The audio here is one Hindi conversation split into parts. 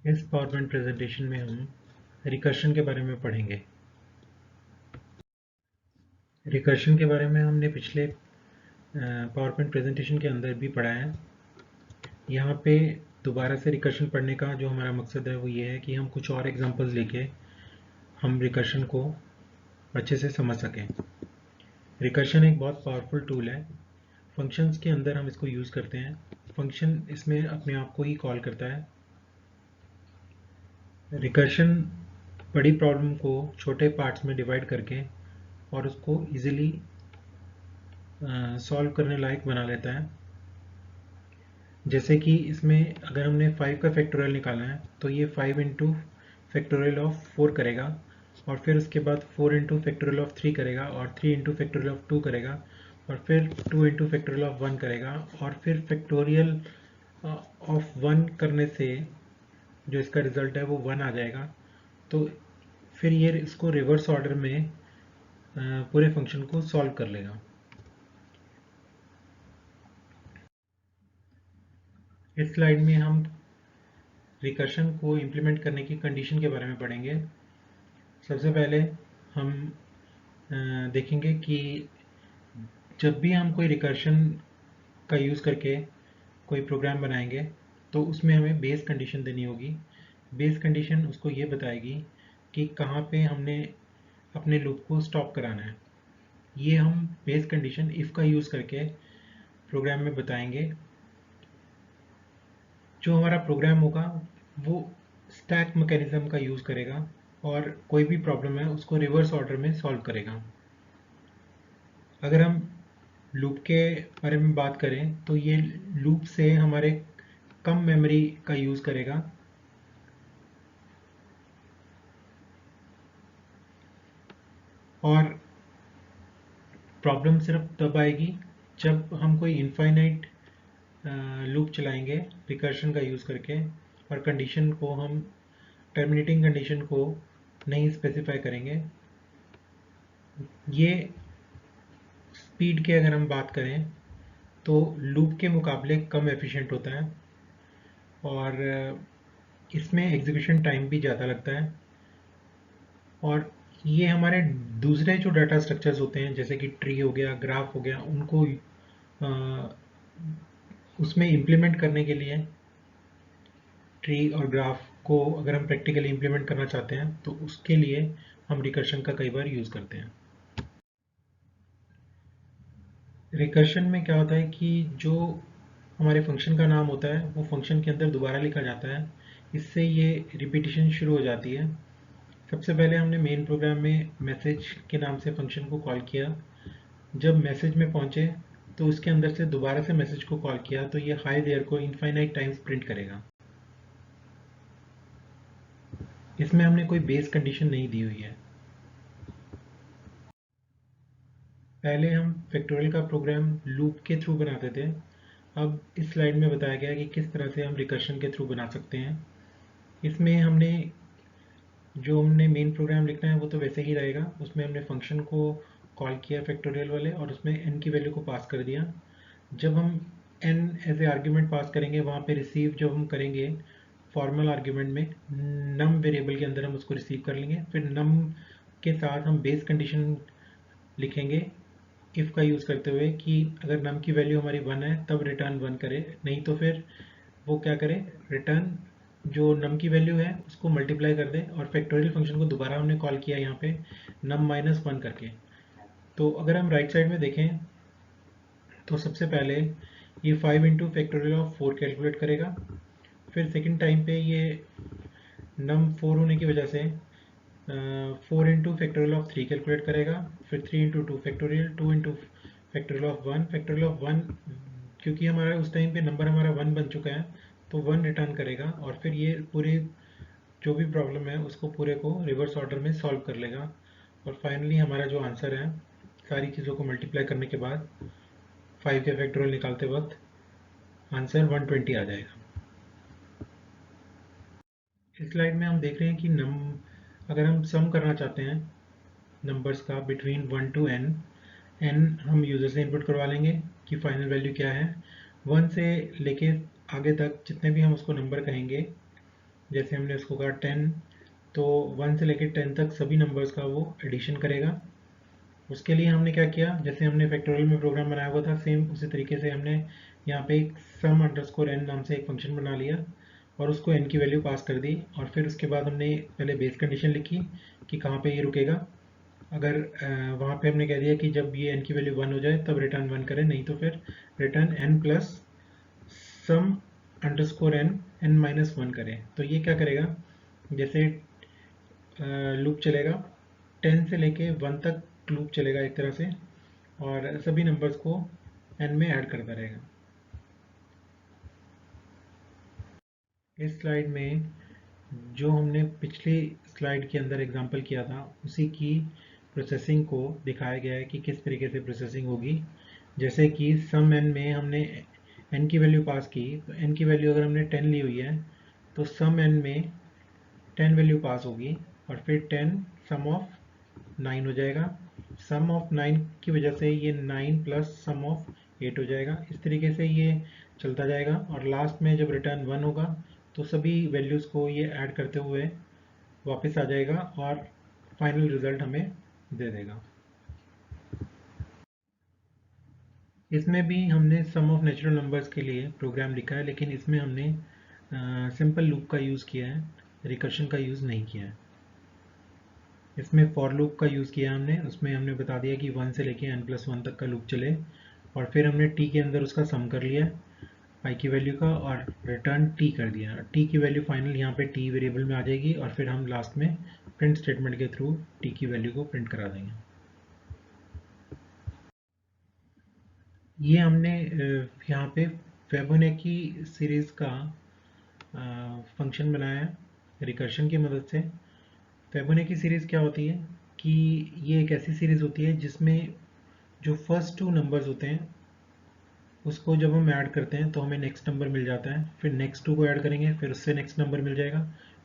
इस पावरपॉइंट प्रेजेंटेशन में हम रिकर्शन के बारे में पढ़ेंगे। रिकर्शन के बारे में हमने पिछले पावरपॉइंट प्रेजेंटेशन के अंदर भी पढ़ा है। यहाँ पे दोबारा से रिकर्शन पढ़ने का जो हमारा मकसद है वो ये है कि हम कुछ और एग्जांपल्स लेके हम रिकर्शन को अच्छे से समझ सकें। रिकर्शन एक बहुत पावरफुल टूल है। फंक्शंस के अंदर हम इसको यूज़ करते हैं। फंक्शन इसमें अपने आप को ही कॉल करता है। रिकर्शन बड़ी प्रॉब्लम को छोटे पार्ट्स में डिवाइड करके और उसको इजीली सॉल्व करने लायक बना लेता है। जैसे कि इसमें अगर हमने 5 का फैक्टोरियल निकालना है तो ये 5 इंटू फैक्टोरियल ऑफ 4 करेगा और फिर उसके बाद 4 इंटू फैक्टोरियल ऑफ 3 करेगा और 3 इंटू फैक्टोरियल ऑफ 2 करेगा और फिर 2 इंटू फैक्टोरियल ऑफ 1 करेगा और फिर फैक्टोरियल ऑफ 1 करने से जो इसका रिजल्ट है वो 1 आ जाएगा। तो फिर ये इसको रिवर्स ऑर्डर में पूरे फंक्शन को सॉल्व कर लेगा। इस स्लाइड में हम रिकर्शन को इम्प्लीमेंट करने की कंडीशन के बारे में पढ़ेंगे। सबसे पहले हम देखेंगे कि जब भी हम कोई रिकर्शन का यूज़ करके कोई प्रोग्राम बनाएंगे तो उसमें हमें बेस कंडीशन देनी होगी। बेस कंडीशन उसको ये बताएगी कि कहाँ पे हमने अपने लूप को स्टॉप कराना है। ये हम बेस कंडीशन इफ़ का यूज़ करके प्रोग्राम में बताएंगे। जो हमारा प्रोग्राम होगा वो स्टैक मैकेनिज्म का यूज़ करेगा और कोई भी प्रॉब्लम है उसको रिवर्स ऑर्डर में सॉल्व करेगा। अगर हम लूप के बारे में बात करें तो ये लूप से हमारे कम मेमोरी का यूज़ करेगा और प्रॉब्लम सिर्फ तब आएगी जब हम कोई इनफाइनाइट लूप चलाएंगे रिकर्शन का यूज़ करके और कंडीशन को हम टर्मिनेटिंग कंडीशन को नहीं स्पेसिफाई करेंगे। ये स्पीड की अगर हम बात करें तो लूप के मुकाबले कम एफिशिएंट होता है और इसमें एग्जीक्यूशन टाइम भी ज़्यादा लगता है। और ये हमारे दूसरे जो डाटा स्ट्रक्चर्स होते हैं जैसे कि ट्री हो गया, ग्राफ हो गया, उनको उसमें इम्प्लीमेंट करने के लिए ट्री और ग्राफ को अगर हम प्रैक्टिकली इम्प्लीमेंट करना चाहते हैं तो उसके लिए हम रिकर्शन का कई बार यूज़ करते हैं। रिकर्शन में क्या होता है कि जो हमारे फंक्शन का नाम होता है वो फंक्शन के अंदर दोबारा लिखा जाता है। इससे ये रिपीटिशन शुरू हो जाती है। सबसे पहले हमने मेन प्रोग्राम में मैसेज के नाम से फंक्शन को कॉल किया। जब मैसेज में पहुंचे तो उसके अंदर से दोबारा से मैसेज को कॉल किया तो ये हाई देयर को इनफाइनाइट टाइम्स प्रिंट करेगा। इसमें हमने कोई बेस कंडीशन नहीं दी हुई है। पहले हम फैक्टोरियल का प्रोग्राम लूप के थ्रू बनाते थे। अब इस स्लाइड में बताया गया है कि किस तरह से हम रिकर्शन के थ्रू बना सकते हैं। इसमें हमने जो हमने मेन प्रोग्राम लिखना है वो तो वैसे ही रहेगा। उसमें हमने फंक्शन को कॉल किया फैक्टोरियल वाले और उसमें n की वैल्यू को पास कर दिया। जब हम n as a argument pass करेंगे वहाँ पे रिसीव जब हम करेंगे फॉर्मल आर्ग्यूमेंट में नम वेरिएबल के अंदर हम उसको रिसीव कर लेंगे। फिर नम के साथ हम बेस कंडीशन लिखेंगे इफ़ का यूज़ करते हुए कि अगर नम की वैल्यू हमारी 1 है तब रिटर्न 1 करे, नहीं तो फिर वो क्या करे, रिटर्न जो नम की वैल्यू है उसको मल्टीप्लाई कर दे। और फैक्टोरियल फंक्शन को दोबारा हमने कॉल किया यहाँ पे नम माइनस 1 करके। तो अगर हम राइट साइड में देखें तो सबसे पहले ये 5 इंटू फैक्टोरियल ऑफ 4 कैलकुलेट करेगा। फिर सेकेंड टाइम पे ये नम 4 होने की वजह से 4 इंटू फैक्टोरियल ऑफ 3 कैलकुलेट करेगा। फिर 3 into 2 factorial, 2 into factorial of 1, factorial of 1 क्योंकि हमारा उस टाइम पे नंबर हमारा 1 बन चुका है तो 1 रिटर्न करेगा और फिर ये पूरे जो भी प्रॉब्लम है उसको पूरे को रिवर्स ऑर्डर में सॉल्व कर लेगा। और फाइनली हमारा जो आंसर है सारी चीज़ों को मल्टीप्लाई करने के बाद 5 के फैक्टोरियल निकालते वक्त आंसर 120 आ जाएगा। इस स्लाइड में हम देख रहे हैं कि अगर हम सम करना चाहते हैं नंबर्स का बिटवीन 1 टू n, n हम यूज़र से इनपुट करवा लेंगे कि फाइनल वैल्यू क्या है। 1 से लेके आगे तक जितने भी हम उसको नंबर कहेंगे जैसे हमने उसको कहा 10, तो 1 से लेकर 10 तक सभी नंबर्स का वो एडिशन करेगा। उसके लिए हमने क्या किया, जैसे हमने फैक्टोरियल में प्रोग्राम बनाया हुआ था, सेम उसी तरीके से हमने यहाँ पे एक सम अंडरस्कोर एन नाम से एक फंक्शन बना लिया और उसको एन की वैल्यू पास कर दी। और फिर उसके बाद हमने पहले बेस कंडीशन लिखी कि कहाँ पे ये रुकेगा। अगर वहाँ पे हमने कह दिया कि जब ये एन की वैल्यू 1 हो जाए तब रिटर्न 1 करें, नहीं तो फिर रिटर्न एन प्लस सम अंडरस्कोर एन एन माइनस 1 करें। तो ये क्या करेगा, जैसे लूप चलेगा 10 से लेके 1 तक लूप चलेगा एक तरह से, और सभी नंबर्स को n में ऐड करता रहेगा। इस स्लाइड में जो हमने पिछली स्लाइड के अंदर एग्जांपल किया था उसी की प्रोसेसिंग को दिखाया गया है कि किस तरीके से प्रोसेसिंग होगी। जैसे कि सम n में हमने n की वैल्यू पास की, तो n की वैल्यू अगर हमने 10 ली हुई है तो सम n में 10 वैल्यू पास होगी और फिर 10 सम ऑफ 9 हो जाएगा। सम ऑफ 9 की वजह से ये 9 प्लस सम ऑफ 8 हो जाएगा। इस तरीके से ये चलता जाएगा और लास्ट में जब रिटर्न 1 होगा तो सभी वैल्यूज़ को ये ऐड करते हुए वापस आ जाएगा और फाइनल रिजल्ट हमें दे देगा। इसमें भी हमने सम ऑफ नेचुरल नंबर्स के लिए प्रोग्राम लिखा है, लेकिन इसमें हमने सिंपल लूप का यूज़ किया है, रिकर्शन का यूज़ नहीं किया है। इसमें फॉर लूप का यूज़ किया हमने, उसमें हमने बता दिया कि 1 से लेके n+1 तक का लूप चले और फिर हमने t के अंदर उसका सम कर लिया i की वैल्यू का और रिटर्न t कर दिया। t की वैल्यू फाइनल यहाँ पे t वेरिएबल में आ जाएगी और फिर हम लास्ट में प्रिंट स्टेटमेंट के थ्रू t की वैल्यू को प्रिंट करा देंगे। ये हमने यहाँ पे फिबोनाची सीरीज़ का फंक्शन बनाया है रिकर्शन की मदद से। फिबोनाची सीरीज़ क्या होती है कि ये एक ऐसी सीरीज़ होती है जिसमें जो फर्स्ट 2 नंबर्स होते हैं उसको जब हम ऐड करते हैं तो हमें नेक्स्ट नंबर मिल जाता है, फिर नेक्स्ट 2 को ऐड करेंगे फिर उससे नेक्स्ट नंबर मिल जाएगा,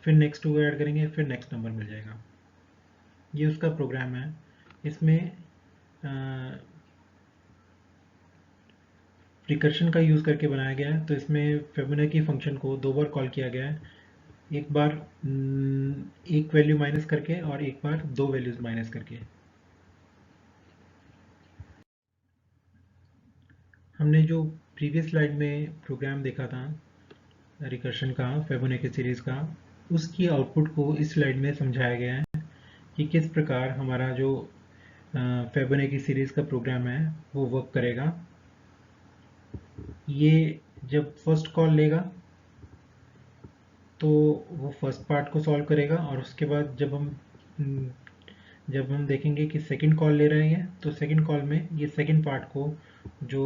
फिर नेक्स्ट 2 को ऐड करेंगे फिर नेक्स्ट नंबर मिल जाएगा। ये उसका प्रोग्राम है। इसमें रिकर्शन का यूज़ करके बनाया गया है। तो इसमें फिबोनाची फंक्शन को 2 बार कॉल किया गया है, एक बार एक वैल्यू माइनस करके और एक बार 2 वैल्यूज माइनस करके। हमने जो प्रीवियस स्लाइड में प्रोग्राम देखा था रिकर्शन का फिबोनाची सीरीज़ का, उसकी आउटपुट को इस स्लाइड में समझाया गया है कि किस प्रकार हमारा जो फिबोनाची सीरीज़ का प्रोग्राम है वो वर्क करेगा। ये जब फर्स्ट कॉल लेगा तो वो फर्स्ट पार्ट को सॉल्व करेगा और उसके बाद जब हम देखेंगे कि सेकंड कॉल ले रहे हैं तो सेकंड कॉल में ये सेकंड पार्ट को जो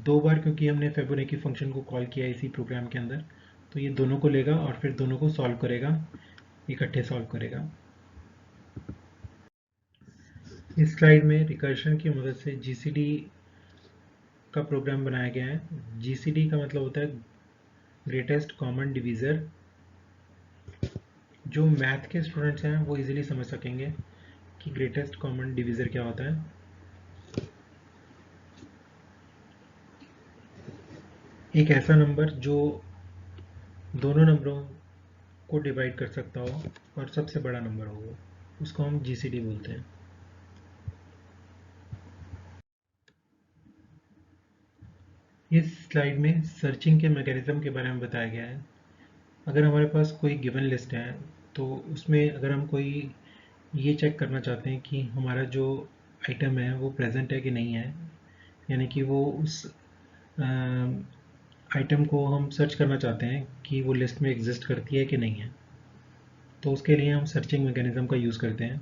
2 बार, क्योंकि हमने फिबोनाची फंक्शन को कॉल किया इसी प्रोग्राम के अंदर, तो ये दोनों को लेगा और फिर दोनों को सॉल्व करेगा, इकट्ठे सॉल्व करेगा। इस स्लाइड में रिकर्शन की मदद से जीसीडी का प्रोग्राम बनाया गया है। जीसीडी का मतलब होता है ग्रेटेस्ट कॉमन डिवीज़र। जो मैथ के स्टूडेंट्स हैं वो इजीली समझ सकेंगे कि ग्रेटेस्ट कॉमन डिवीज़र क्या होता है। एक ऐसा नंबर जो दोनों नंबरों को डिवाइड कर सकता हो और सबसे बड़ा नंबर हो, उसको हम जीसीडी बोलते हैं। इस स्लाइड में सर्चिंग के मैकेनिज्म के बारे में बताया गया है। अगर हमारे पास कोई गिवन लिस्ट है तो उसमें अगर हम कोई ये चेक करना चाहते हैं कि हमारा जो आइटम है वो प्रेजेंट है कि नहीं है, यानी कि वो उस आइटम को हम सर्च करना चाहते हैं कि वो लिस्ट में एग्जिस्ट करती है कि नहीं है, तो उसके लिए हम सर्चिंग मैकेनिज्म का यूज़ करते हैं।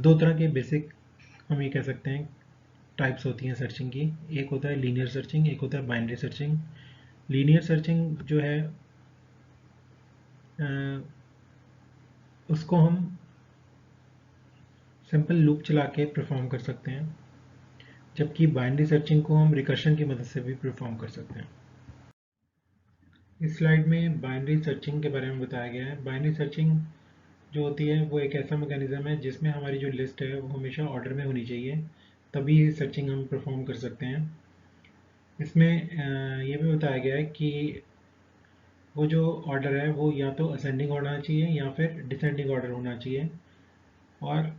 दो तरह के बेसिक हम ये कह सकते हैं टाइप्स होती हैं सर्चिंग की। एक होता है लीनियर सर्चिंग, एक होता है बाइनरी सर्चिंग। लीनियर सर्चिंग जो है उसको हम सिंपल लूप चला के परफॉर्म कर सकते हैं, जबकि बाइनरी सर्चिंग को हम रिकर्शन की मदद से भी परफॉर्म कर सकते हैं। इस स्लाइड में बाइनरी सर्चिंग के बारे में बताया गया है। बाइनरी सर्चिंग जो होती है वो एक ऐसा मैकेनिज्म है जिसमें हमारी जो लिस्ट है वो हमेशा ऑर्डर में होनी चाहिए, तभी सर्चिंग हम परफॉर्म कर सकते हैं। इसमें ये भी बताया गया है कि वो जो ऑर्डर है वो या तो असेंडिंग होना चाहिए या फिर डिसेंडिंग ऑर्डर होना चाहिए। और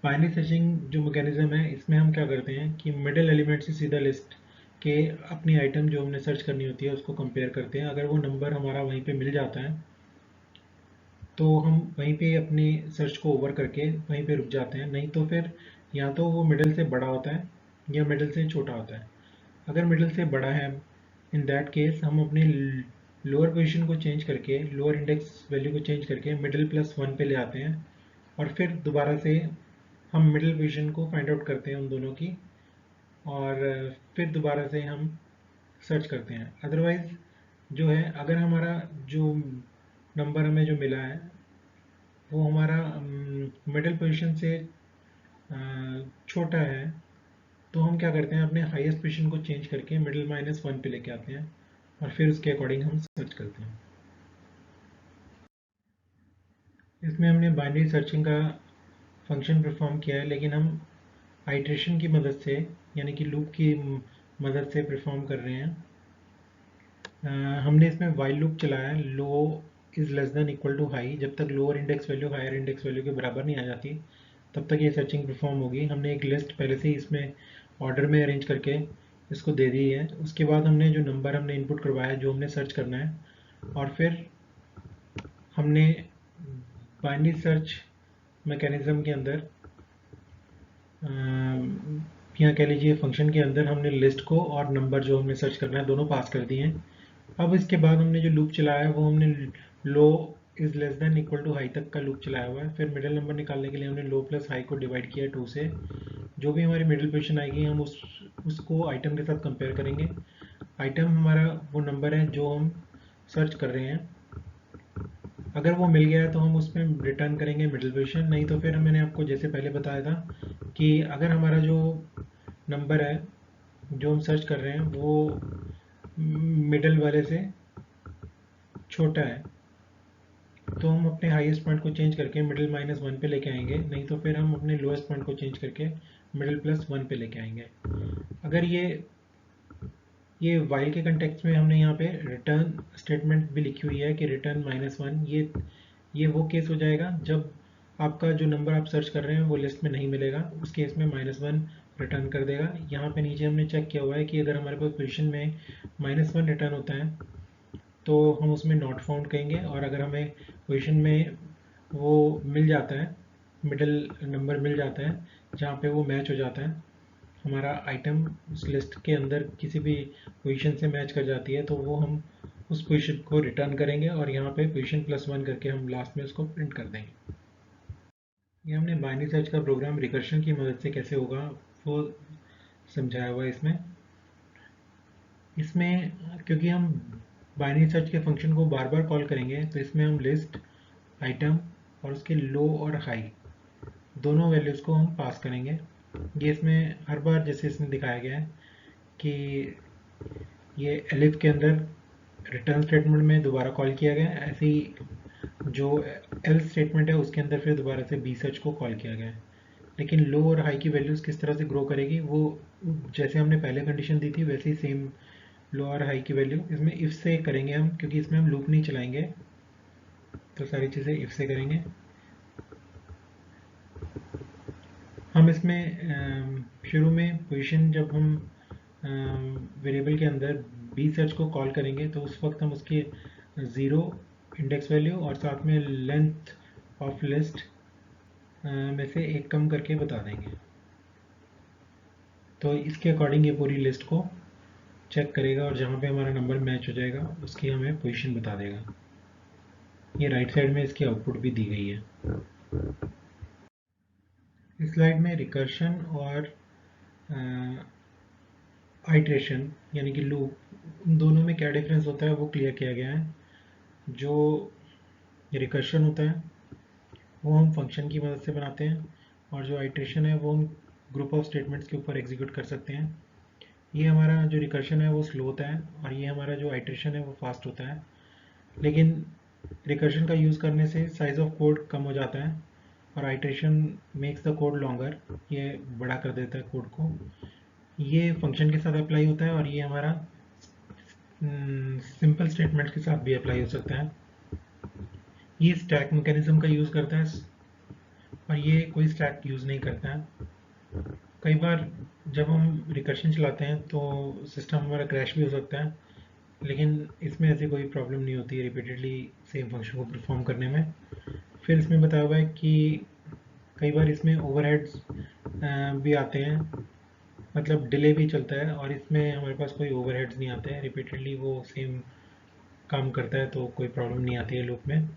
बाइनरी सर्चिंग जो मैकेनिज्म है इसमें हम क्या करते हैं कि मिडिल एलिमेंट से सीधा लिस्ट के अपनी आइटम जो हमने सर्च करनी होती है उसको कंपेयर करते हैं। अगर वो नंबर हमारा वहीं पे मिल जाता है तो हम वहीं पे अपनी सर्च को ओवर करके वहीं पे रुक जाते हैं, नहीं तो फिर या तो वो मिडिल से बड़ा होता है या मिडिल से छोटा होता है। अगर मिडिल से बड़ा है, इन दैट केस हम अपनी लोअर पोजीशन को चेंज करके, लोअर इंडेक्स वैल्यू को चेंज करके मिडिल प्लस वन पे ले आते हैं और फिर दोबारा से हम मिडिल पोजीशन को फाइंड आउट करते हैं उन दोनों की, और फिर दोबारा से हम सर्च करते हैं। अदरवाइज जो है, अगर हमारा जो नंबर हमें जो मिला है वो हमारा मिडिल पोजीशन से छोटा है, तो हम क्या करते हैं अपने हाईएस्ट पोजीशन को चेंज करके मिडिल माइनस वन पे लेके आते हैं और फिर उसके अकॉर्डिंग हम सर्च करते हैं। इसमें हमने बाइनरी सर्चिंग का फंक्शन परफॉर्म किया है, लेकिन हम आइट्रेशन की मदद से यानी कि लूप की मदद से परफॉर्म कर रहे हैं। हमने इसमें वाइल लूप चलाया है low is less than equal to high, जब तक lower index value higher index value के बराबर नहीं आ जाती तब तक ये सर्चिंग परफॉर्म होगी। हमने एक लिस्ट पहले से ही इसमें ऑर्डर में अरेंज करके इसको दे दी है। उसके बाद हमने जो नंबर हमने इनपुट करवाया जो हमने सर्च करना है, और फिर हमने बाइनरी सर्च मैकेनिज्म के अंदर या कह लीजिए फंक्शन के अंदर हमने लिस्ट को और नंबर जो हमने सर्च करना है दोनों पास कर दिए हैं। अब इसके बाद हमने जो लूप चलाया है वो हमने low is less than equal to high तक का लूप चलाया हुआ है। फिर मिडिल नंबर निकालने के लिए हमने लो प्लस हाई को डिवाइड किया है 2 से। जो भी हमारी मिडिल पोजीशन आएगी हम उसको आइटम के साथ कंपेयर करेंगे। आइटम हमारा वो नंबर है जो हम सर्च कर रहे हैं। अगर वो मिल गया है तो हम उसमें रिटर्न करेंगे मिडिल पोजीशन, नहीं तो फिर मैंने आपको जैसे पहले बताया था कि अगर हमारा जो नंबर है जो हम सर्च कर रहे हैं वो मिडिल वाले से छोटा है तो हम अपने हाईएस्ट पॉइंट को चेंज करके मिडिल माइनस वन पे लेके आएंगे, नहीं तो फिर हम अपने लोएस्ट पॉइंट को चेंज करके मिडिल प्लस वन पे लेके आएंगे। अगर ये वाइल के कंटेक्स्ट में हमने यहाँ पे रिटर्न स्टेटमेंट भी लिखी हुई है कि रिटर्न माइनस वन, ये वो केस हो जाएगा जब आपका जो नंबर आप सर्च कर रहे हैं वो लिस्ट में नहीं मिलेगा, उस केस में माइनस वन रिटर्न कर देगा। यहाँ पे नीचे हमने चेक किया हुआ है कि अगर हमारे पास पोजीशन में माइनस वन रिटर्न होता है तो हम उसमें नॉट फाउंड कहेंगे, और अगर हमें पोजीशन में वो मिल जाता है, मिडिल नंबर मिल जाता है जहाँ पे वो मैच हो जाता है, हमारा आइटम उस लिस्ट के अंदर किसी भी पोजीशन से मैच कर जाती है, तो वो हम उस पोजीशन को रिटर्न करेंगे और यहाँ पे पोजीशन प्लस वन करके हम लास्ट में उसको प्रिंट कर देंगे। ये हमने बाइनरी सर्च का प्रोग्राम रिकर्शन की मदद से कैसे होगा वो समझाया हुआ है इसमें। इसमें क्योंकि हम बाइनरी सर्च के फंक्शन को बार बार कॉल करेंगे तो इसमें हम लिस्ट, आइटम और उसके लो और हाई दोनों वैल्यूज़ को हम पास करेंगे। ये इसमें हर बार जैसे इसमें दिखाया गया है कि ये एलिफ के अंदर रिटर्न स्टेटमेंट में दोबारा कॉल किया गया है, ऐसे ही जो एल्स स्टेटमेंट है उसके अंदर फिर दोबारा से बी सर्च को कॉल किया गया है। लेकिन लो और हाई की वैल्यूज़ किस तरह से ग्रो करेगी वो जैसे हमने पहले कंडीशन दी थी वैसे ही सेम लो और हाई की वैल्यू इसमें इफ से करेंगे हम, क्योंकि इसमें हम लूप नहीं चलाएंगे तो सारी चीज़ें इफ से करेंगे। हम इसमें शुरू में पोजीशन जब हम वेरिएबल के अंदर बी सर्च को कॉल करेंगे तो उस वक्त हम उसकी ज़ीरो इंडेक्स वैल्यू और साथ में लेंथ ऑफ लिस्ट में से एक कम करके बता देंगे। तो इसके अकॉर्डिंग ये पूरी लिस्ट को चेक करेगा और जहाँ पे हमारा नंबर मैच हो जाएगा उसकी हमें पोजीशन बता देगा। ये राइट साइड में इसकी आउटपुट भी दी गई है। इस स्लाइड में रिकर्शन और आइट्रेशन यानी कि लूप, उन दोनों में क्या डिफरेंस होता है वो क्लियर किया गया है। जो रिकर्शन होता है वो हम फंक्शन की मदद से बनाते हैं, और जो आइट्रेशन है वो हम ग्रुप ऑफ स्टेटमेंट्स के ऊपर एग्जीक्यूट कर सकते हैं। ये हमारा जो रिकर्शन है वो स्लो होता है और ये हमारा जो आइट्रेशन है वो फास्ट होता है। लेकिन रिकर्शन का यूज़ करने से साइज ऑफ कोड कम हो जाता है और iteration makes the code longer, ये बड़ा कर देता है कोड को। ये फंक्शन के साथ अप्लाई होता है और ये हमारा सिंपल स्टेटमेंट्स के साथ भी अप्लाई हो सकता है। ये स्टैक मैकेनिज्म का यूज़ करता है और ये कोई स्टैक यूज़ नहीं करता है। कई बार जब हम रिकर्शन चलाते हैं तो सिस्टम हमारा क्रैश भी हो सकता है, लेकिन इसमें ऐसी कोई प्रॉब्लम नहीं होती है रिपीटेडली सेम फंक्शन को परफॉर्म करने में। फिर इसमें बताया हुआ है कि कई बार इसमें ओवरहेड्स भी आते हैं, मतलब डिले भी चलता है, और इसमें हमारे पास कोई ओवरहेड्स नहीं आते हैं, रिपीटेडली वो सेम काम करता है तो कोई प्रॉब्लम नहीं आती है लूप में।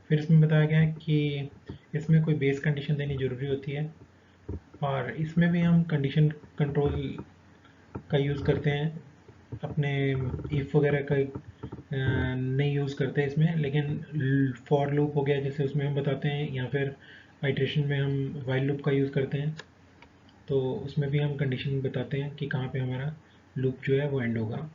फिर इसमें बताया गया है कि इसमें कोई बेस कंडीशन देनी ज़रूरी होती है, और इसमें भी हम कंडीशन कंट्रोल का यूज़ करते हैं। अपने इफ़ वगैरह का नहीं यूज़ करते इसमें, लेकिन फॉर लूप हो गया जैसे उसमें हम बताते हैं, या फिर आइट्रेशन में हम वाइल लूप का यूज़ करते हैं, तो उसमें भी हम कंडीशन बताते हैं कि कहाँ पे हमारा लूप जो है वो एंड होगा।